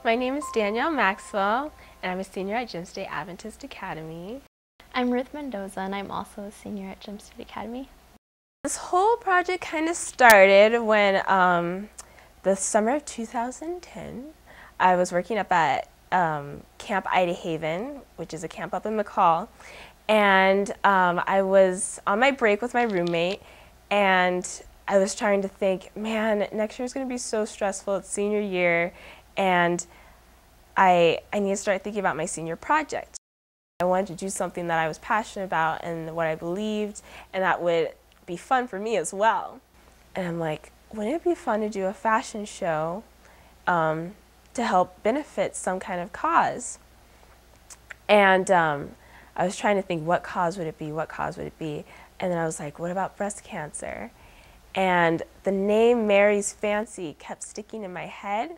My name is Danielle Maxwell, and I'm a senior at Gem State Adventist Academy. I'm Ruth Mendoza, and I'm also a senior at Gem State Academy. This whole project kind of started when the summer of 2010, I was working up at Camp Ida Haven, which is a camp up in McCall, and I was on my break with my roommate, and I was trying to think, man, next year is going to be so stressful. It's senior year, and I need to start thinking about my senior project. I wanted to do something that I was passionate about and what I believed, and that would be fun for me as well. And I'm like, wouldn't it be fun to do a fashion show to help benefit some kind of cause? And I was trying to think, what cause would it be? What cause would it be? And then I was like, what about breast cancer? And the name Mary's Fancy kept sticking in my head.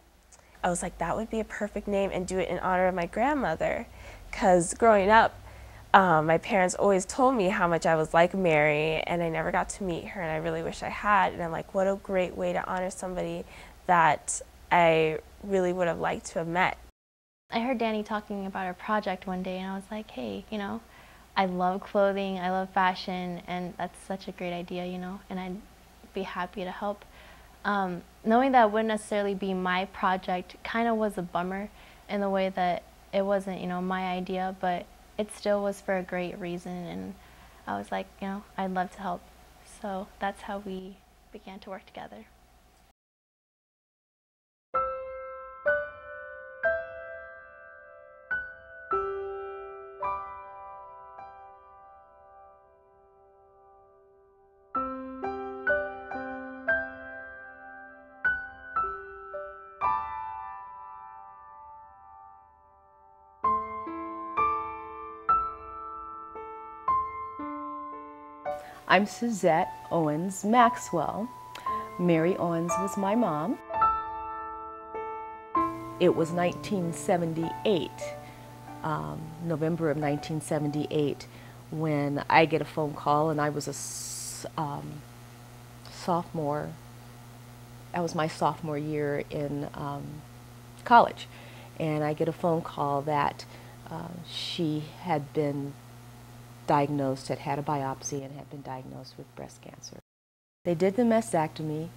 I was like, that would be a perfect name, and do it in honor of my grandmother. Because growing up, my parents always told me how much I was like Mary, and I never got to meet her, and I really wish I had. And I'm like, what a great way to honor somebody that I really would have liked to have met. I heard Danny talking about her project one day, and I was like, hey, I love clothing, I love fashion, and that's such a great idea, and I'd be happy to help. Knowing that it wouldn't necessarily be my project kind of was a bummer in the way that it wasn't, my idea, but it still was for a great reason, and I was like, I'd love to help. So that's how we began to work together. I'm Suzette Owens Maxwell. Mary Owens was my mom. It was 1978, November of 1978, when I get a phone call, and I was a sophomore. That was my sophomore year in college, and I get a phone call that she had been diagnosed, had a biopsy, and had been diagnosed with breast cancer. They did the mastectomy,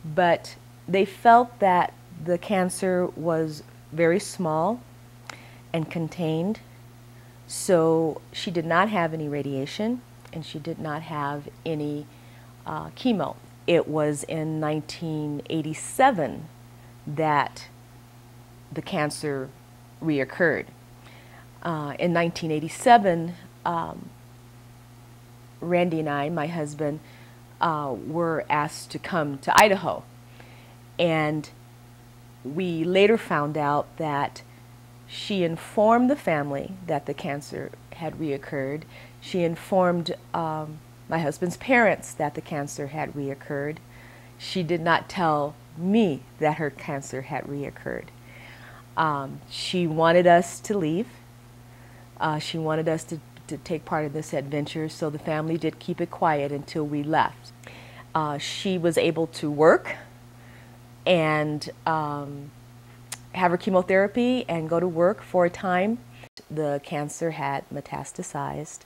but they felt that the cancer was very small and contained, so she did not have any radiation, and she did not have any chemo. It was in 1987 that the cancer reoccurred. In 1987, Randy and I, my husband, were asked to come to Idaho, and we later found out that she informed the family that the cancer had reoccurred. She informed my husband's parents that the cancer had reoccurred. She did not tell me that her cancer had reoccurred. She wanted us to leave. She wanted us to take part in this adventure, so the family did keep it quiet until we left. She was able to work and have her chemotherapy and go to work for a time. The cancer had metastasized,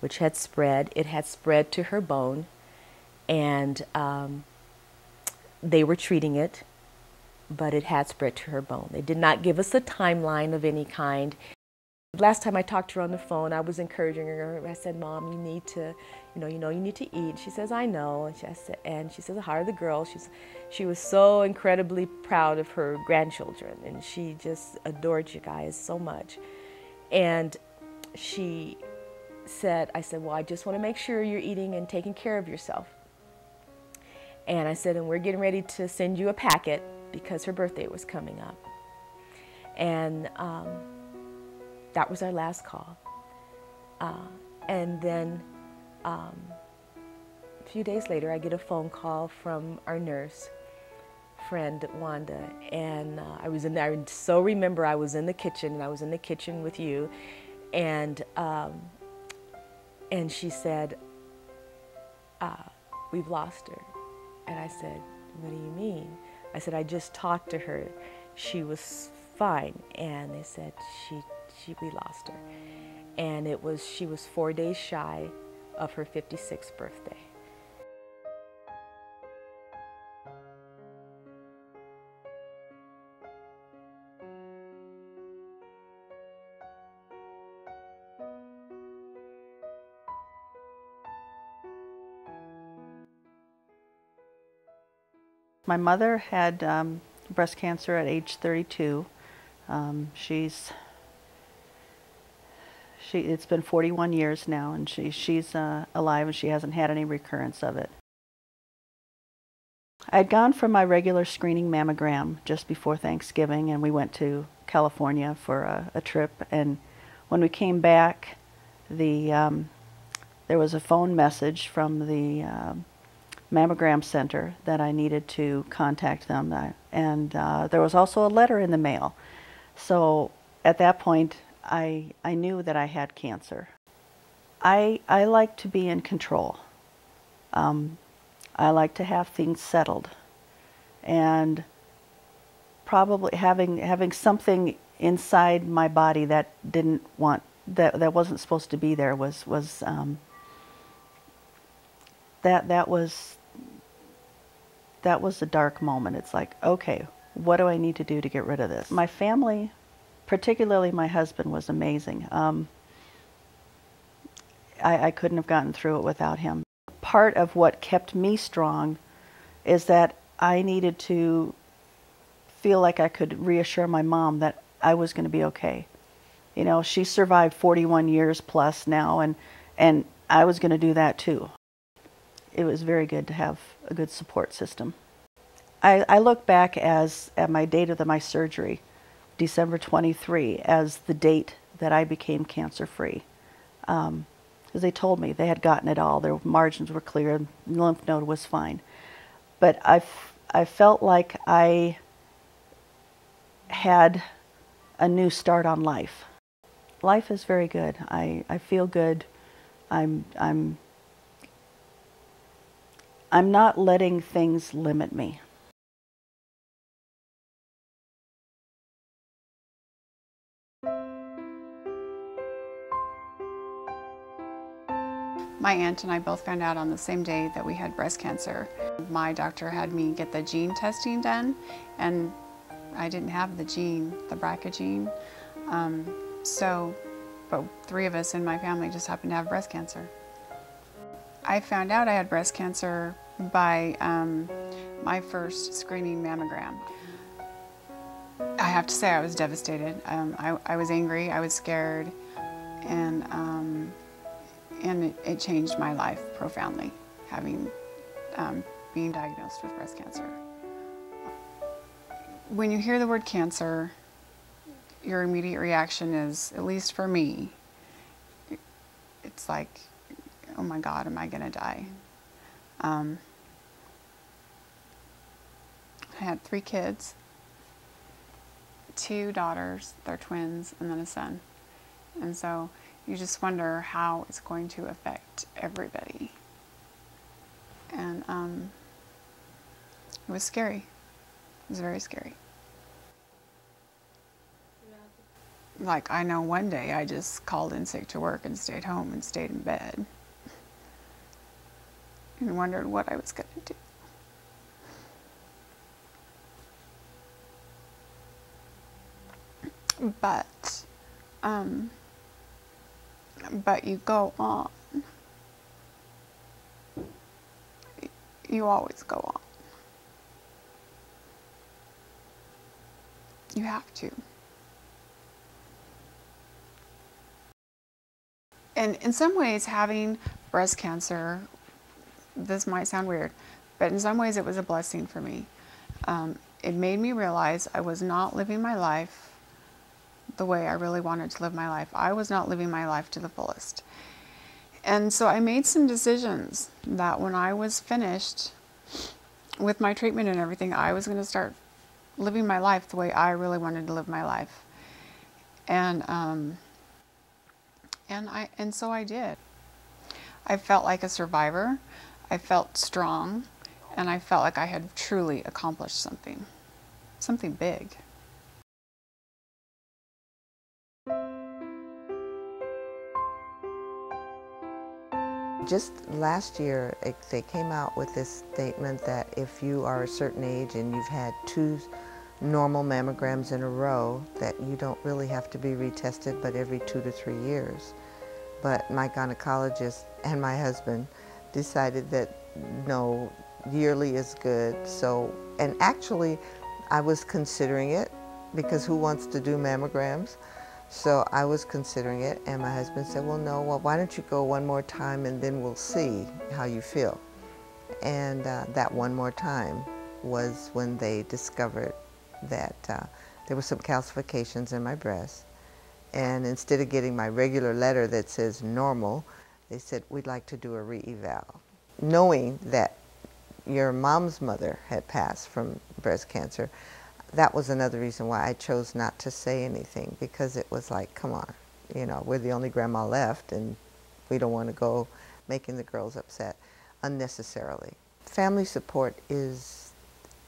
which had spread. It had spread to her bone, and they were treating it, but it had spread to her bone. They did not give us a timeline of any kind. Last time I talked to her on the phone, I was encouraging her. I said, "Mom, you need to, you need to eat." She says, "I know." And she says, "How are the girls?" She was so incredibly proud of her grandchildren, and she just adored you guys so much. And she said, I said, "Well, I just want to make sure you're eating and taking care of yourself." And I said, "And we're getting ready to send you a packet because her birthday was coming up." And that was our last call. And then a few days later, I get a phone call from our nurse friend, Wanda. And I was in there. I so remember I was in the kitchen, and I was in the kitchen with you. And she said, "We've lost her." And I said, "What do you mean?" I said, "I just talked to her. She was fine. And they said we lost her. And she was 4 days shy of her 56th birthday. My mother had breast cancer at age 32. It's been 41 years now, and she's alive, and she hasn't had any recurrence of it. I'd gone for my regular screening mammogram just before Thanksgiving, and we went to California for a trip. And when we came back, there was a phone message from the mammogram center that I needed to contact them, and there was also a letter in the mail. So at that point, I knew that I had cancer. I like to be in control. I like to have things settled, and probably having something inside my body that wasn't supposed to be there was a dark moment. It's like, okay, what do I need to do to get rid of this? My family, particularly my husband, was amazing. I couldn't have gotten through it without him. Part of what kept me strong is that I needed to feel like I could reassure my mom that I was going to be okay. You know, she survived 41 years plus now, and I was going to do that too. It was very good to have a good support system. I look back at my date of my surgery, December 23, as the date that I became cancer-free. Because they told me they had gotten it all. Their margins were clear, the lymph node was fine. But I felt like I had a new start on life. Life is very good. I feel good. I'm not letting things limit me. My aunt and I both found out on the same day that we had breast cancer. My doctor had me get the gene testing done, and I didn't have the gene, the BRCA gene. But 3 of us in my family just happened to have breast cancer. I found out I had breast cancer by my first screening mammogram. I have to say I was devastated. I was angry, I was scared, and it changed my life profoundly, being diagnosed with breast cancer. When you hear the word cancer, your immediate reaction is, at least for me, it's like, oh my God, am I gonna die? I had 3 kids, 2 daughters, they're twins, and then a son. And so you just wonder how it's going to affect everybody. And it was scary. It was very scary. Like, I know one day I just called in sick to work and stayed home and stayed in bed and wondered what I was going to do. But you go on. You always go on. You have to. And in some ways, having breast cancer, this might sound weird, but in some ways it was a blessing for me. It made me realize I was not living my life the way I really wanted to live my life. I was not living my life to the fullest. And so I made some decisions that when I was finished with my treatment and everything, I was going to start living my life the way I really wanted to live my life. And so I did. I felt like a survivor. I felt strong, and I felt like I had truly accomplished something big. just last year, they came out with this statement that if you are a certain age and you've had 2 normal mammograms in a row, that you don't really have to be retested but every 2 to 3 years. But my gynecologist and my husband decided that no, yearly is good. So, and actually I was considering it, because who wants to do mammograms? So I was considering it, and my husband said, well, no, well, why don't you go one more time and then we'll see how you feel. And that one more time was when they discovered that there were some calcifications in my breast. And instead of getting my regular letter that says normal, they said, we'd like to do a re-eval. Knowing that your mom's mother had passed from breast cancer, that was another reason why I chose not to say anything, because it was like, come on, you know, we're the only grandma left and we don't want to go making the girls upset unnecessarily. Family support is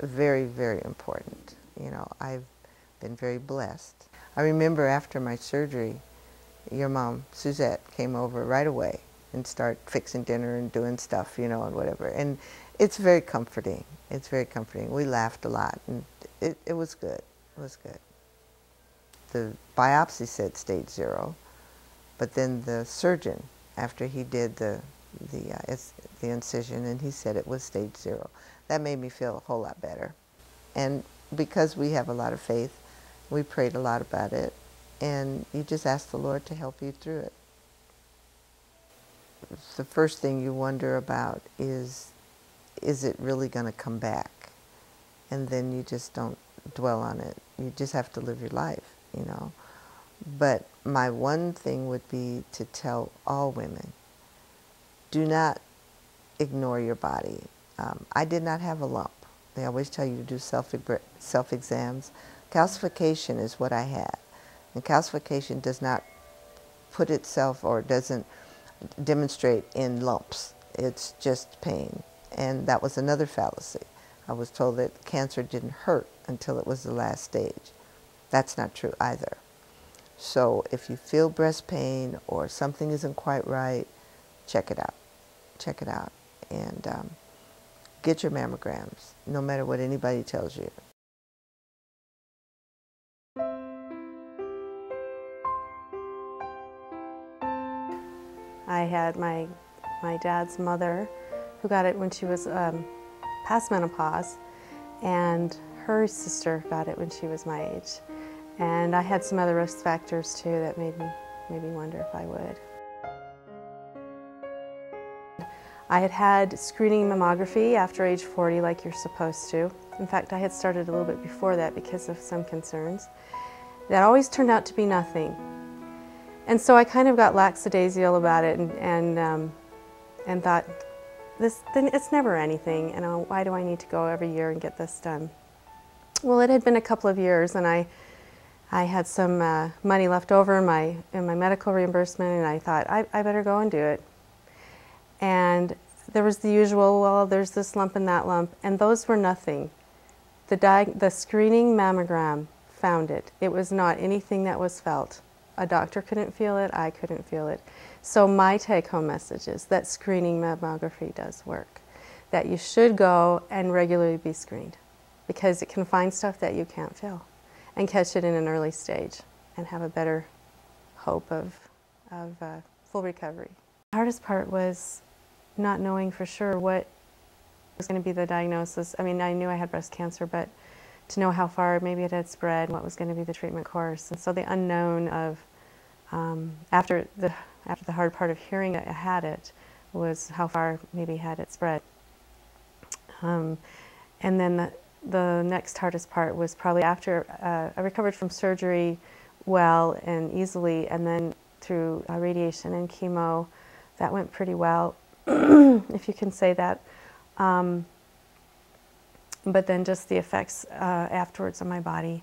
very, very important. You know, I've been very blessed. I remember after my surgery, your mom, Suzette, came over right away and started fixing dinner and doing stuff, you know, and whatever. And it's very comforting. It's very comforting. We laughed a lot, and it was good. It was good. The biopsy said stage 0, but then the surgeon, after he did the incision, and he said it was stage 0. That made me feel a whole lot better. And because we have a lot of faith, we prayed a lot about it, and you just ask the Lord to help you through it. The first thing you wonder about is it really going to come back? And then you just don't dwell on it. You just have to live your life, you know. But my one thing would be to tell all women, do not ignore your body. I did not have a lump. They always tell you to do self-exams. Calcification is what I had. And calcification does not put itself, or doesn't demonstrate in lumps. It's just pain. And that was another fallacy. I was told that cancer didn't hurt until it was the last stage. That's not true either. So if you feel breast pain or something isn't quite right, check it out. Check it out. And get your mammograms, no matter what anybody tells you. I had my dad's mother, who got it when she was past menopause, and her sister got it when she was my age. And I had some other risk factors too that made me wonder if I would. I had had screening mammography after age 40 like you're supposed to. In fact, I had started a little bit before that because of some concerns. That always turned out to be nothing. And so I kind of got lackadaisical about it and thought, it's never anything, and why do I need to go every year and get this done? Well, it had been a couple of years, and I had some money left over in my medical reimbursement, and I thought, I better go and do it. And there was the usual, well, there's this lump and that lump, and those were nothing. The screening mammogram found it. It was not anything that was felt. A doctor couldn't feel it, I couldn't feel it. So my take-home message is that screening mammography does work, that you should go and regularly be screened, because it can find stuff that you can't feel and catch it in an early stage and have a better hope of full recovery. The hardest part was not knowing for sure what was going to be the diagnosis. I mean, I knew I had breast cancer, but to know how far maybe it had spread, what was going to be the treatment course. And so the unknown of, after the hard part of hearing that I had it, was how far maybe had it spread. And then the next hardest part was probably after I recovered from surgery well and easily, and then through radiation and chemo, that went pretty well, if you can say that. But then just the effects afterwards on my body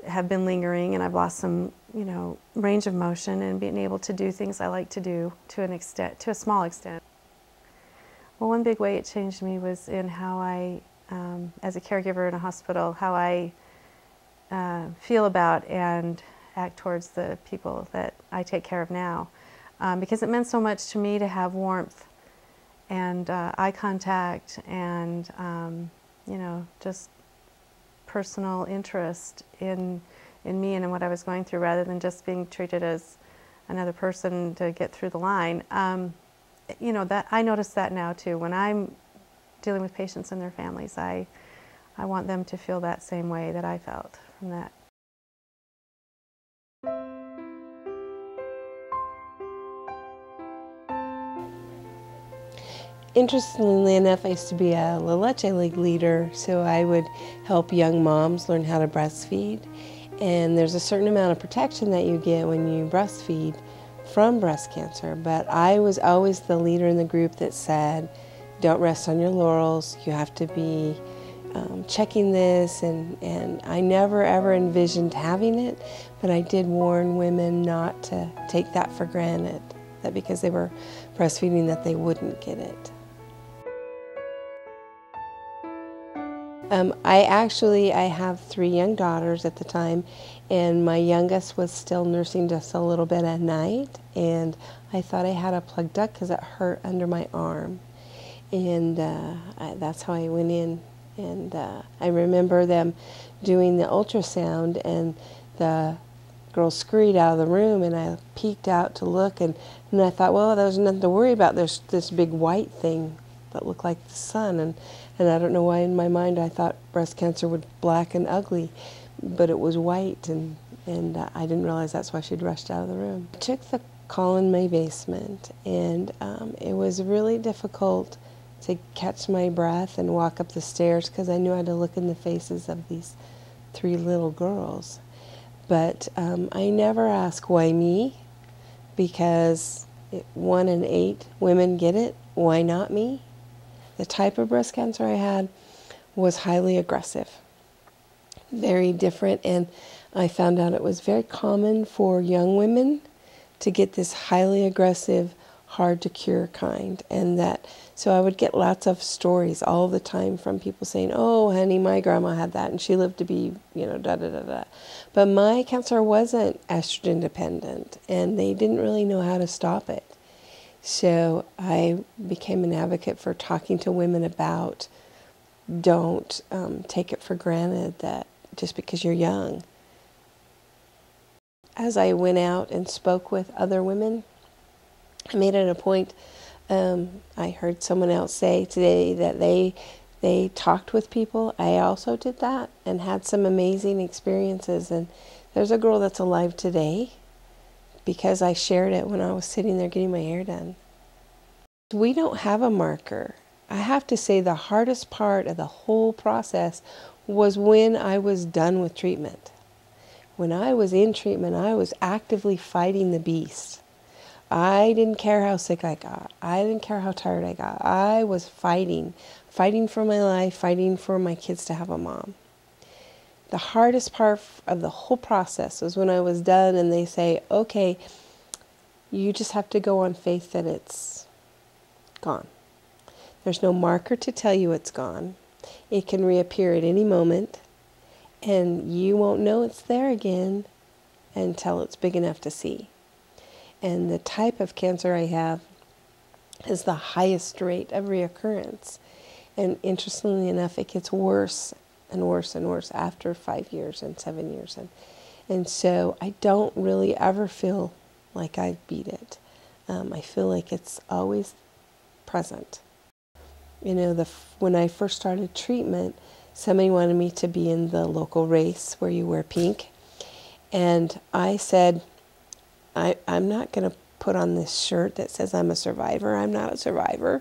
have been lingering, and I've lost some, range of motion and being able to do things I like to do to an extent, to a small extent. Well, one big way it changed me was in how I, as a caregiver in a hospital, how I feel about and act towards the people that I take care of now. because it meant so much to me to have warmth and eye contact and, you know, just personal interest in me and in what I was going through, rather than just being treated as another person to get through the line. You know, that I notice that now too. When I'm dealing with patients and their families, I want them to feel that same way that I felt from that. Interestingly enough, I used to be a La Leche League leader, so I would help young moms learn how to breastfeed. And there's a certain amount of protection that you get when you breastfeed from breast cancer. But I was always the leader in the group that said, don't rest on your laurels, you have to be checking this, and I never ever envisioned having it, but I did warn women not to take that for granted, that because they were breastfeeding that they wouldn't get it. I have 3 young daughters at the time, and my youngest was still nursing just a little bit at night, and I thought I had a plugged duct because it hurt under my arm. And that's how I went in, and I remember them doing the ultrasound, and the girl scurried out of the room, and I peeked out to look, and I thought, well, there's nothing to worry about. There's this big white thing that looked like the sun, and I don't know why in my mind I thought breast cancer was black and ugly, but it was white, and I didn't realize that's why she'd rushed out of the room. I took the call in my basement, and it was really difficult to catch my breath and walk up the stairs because I knew I had to look in the faces of these 3 little girls. But I never ask why me, because 1 in 8 women get it. Why not me? The type of breast cancer I had was highly aggressive, very different, and I found out it was very common for young women to get this highly aggressive, hard to cure kind, and that, so I would get lots of stories all the time from people saying, oh honey, my grandma had that and she lived to be, you know, da da da da. But my cancer wasn't estrogen dependent, and they didn't really know how to stop it. So I became an advocate for talking to women about, don't take it for granted that just because you're young. As I went out and spoke with other women, I made it a point, I heard someone else say today that they talked with people. I also did that and had some amazing experiences. And there's a girl that's alive today because I shared it when I was sitting there getting my hair done. We don't have a marker. I have to say the hardest part of the whole process was when I was done with treatment. When I was in treatment, I was actively fighting the beast. I didn't care how sick I got. I didn't care how tired I got. I was fighting for my life, fighting for my kids to have a mom. The hardest part of the whole process was when I was done and they say, okay, you just have to go on faith that it's gone. There's no marker to tell you it's gone. It can reappear at any moment, and you won't know it's there again until it's big enough to see. And the type of cancer I have has the highest rate of reoccurrence. And interestingly enough, it gets worse and worse and worse after 5 years and 7 years. And so I don't really ever feel like I've beat it. I feel like it's always present. You know, when I first started treatment, somebody wanted me to be in the local race where you wear pink. And I said, I'm not going to put on this shirt that says I'm a survivor. I'm not a survivor.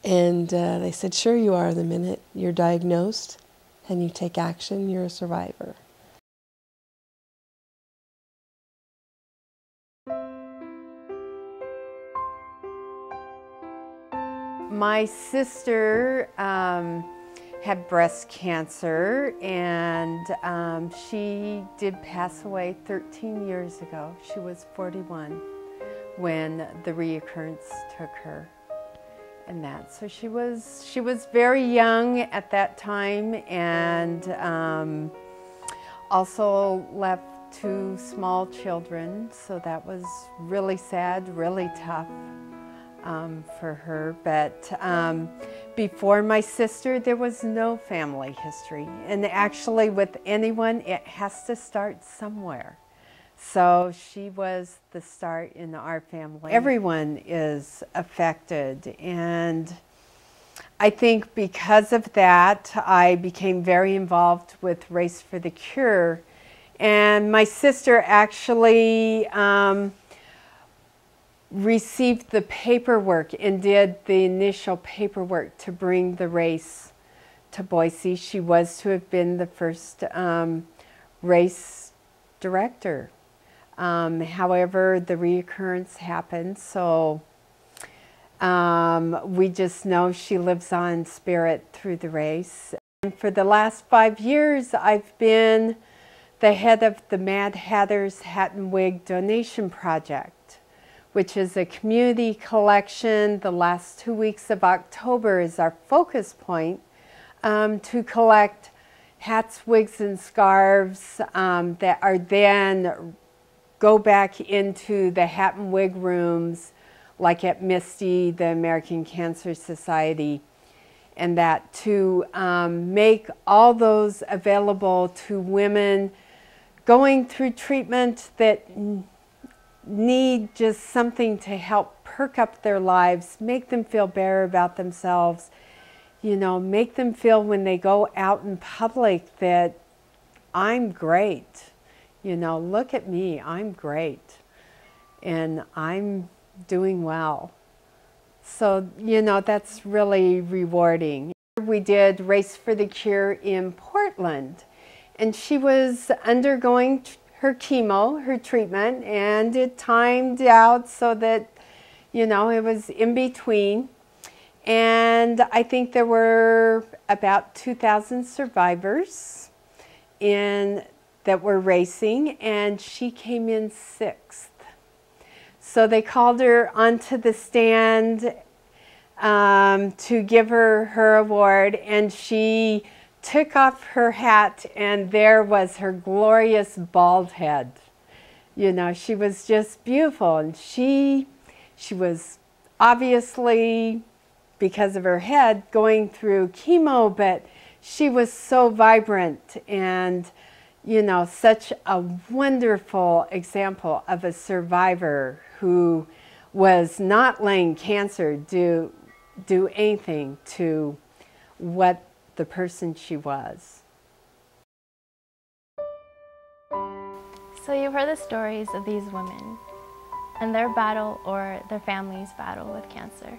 And they said, sure you are. The minute you're diagnosed and you take action, you're a survivor. My sister had breast cancer, and she did pass away 13 years ago. She was 41 when the reoccurrence took her, and that. So she was very young at that time, and also left 2 small children, so that was really sad, really tough for her. But before my sister, there was no family history. And actually with anyone, it has to start somewhere. So she was the start in our family. Everyone is affected, and I think because of that, I became very involved with Race for the Cure. And my sister actually received the paperwork and did the initial paperwork to bring the race to Boise. She was to have been the first race director. However, the reoccurrence happened, so we just know she lives on in spirit through the race. And for the last 5 years, I've been the head of the Mad Hatter's Hat and Wig Donation Project, which is a community collection. The last 2 weeks of October is our focus point to collect hats, wigs, and scarves that are then go back into the hat and wig rooms, like at Misty, the American Cancer Society, and that to make all those available to women going through treatment that need just something to help perk up their lives, make them feel better about themselves, you know, make them feel when they go out in public that I'm great. You know, look at me, I'm great, and I'm doing well. So, you know, that's really rewarding. We did Race for the Cure in Portland, and she was undergoing her chemo, her treatment, and it timed out so that, you know, it was in between. And I think there were about 2,000 survivors that were racing, and she came in 6th. So they called her onto the stand to give her her award, and she took off her hat, and there was her glorious bald head. You know, she was just beautiful, and she was obviously, because of her head, going through chemo, but she was so vibrant and, you know, such a wonderful example of a survivor who was not letting cancer do anything to what the person she was. So you've heard the stories of these women and their battle or their family's battle with cancer.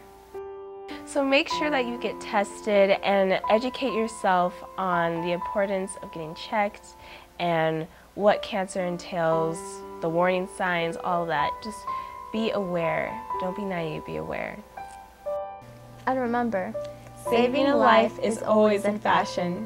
So make sure that you get tested and educate yourself on the importance of getting checked and what cancer entails, the warning signs, all of that. Just be aware. Don't be naive, be aware. And remember, Saving a life is always in fashion.